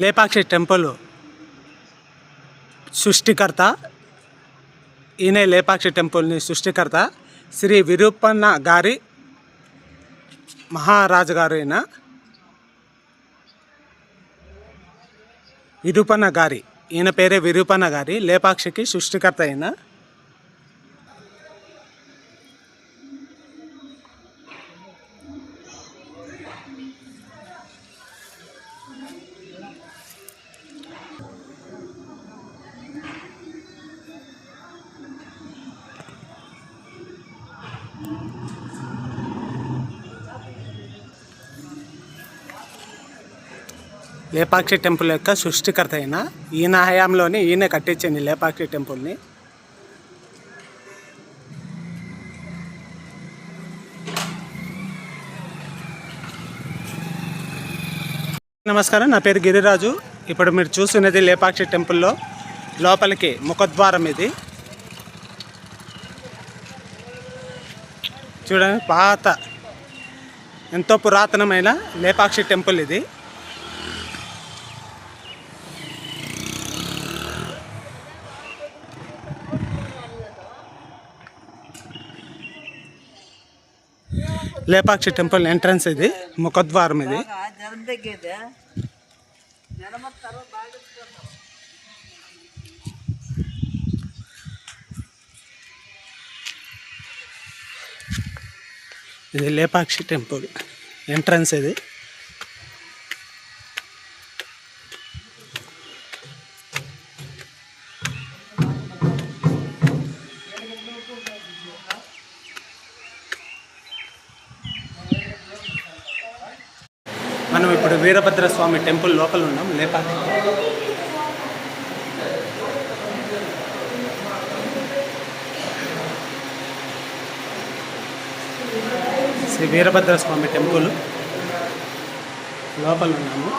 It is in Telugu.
లేపాక్షి టెంపుల్ సృష్టికర్త, ఈయనే లేపాక్షి టెంపుల్ని సృష్టికర్త శ్రీ విరూపన్న గారి మహారాజు గారు. ఈయన విరూపన్న గారి, ఈయన పేరే విరూపన్న గారి, లేపాక్షికి సృష్టికర్త అయిన. లేపాక్షి టెంపుల్ యొక్క సృష్టికర్త అయిన ఈయన హయాంలోనే ఈయన కట్టించింది లేపాక్షి టెంపుల్ని. నమస్కారం, నా పేరు గిరిరాజు. ఇప్పుడు మీరు చూస్తున్నది లేపాక్షి టెంపుల్లో లోపలికి ముఖద్వారం. ఇది చూడండి, పాత ఎంతో పురాతనమైన లేపాక్షి టెంపుల్ ఇది. లేపాక్షి టెంపుల్ ఎంట్రన్స్ ఇది, ముఖద్వారం ఇది. ఇది లేపాక్షి టెంపుల్ ఎంట్రన్స్ ఇది. మనం ఇప్పుడు వీరభద్రస్వామి టెంపుల్ లోపల ఉన్నాం లేపాక్షి. శ్రీ వీరభద్రస్వామి టెంపుల్ లోపల ఉన్నాము.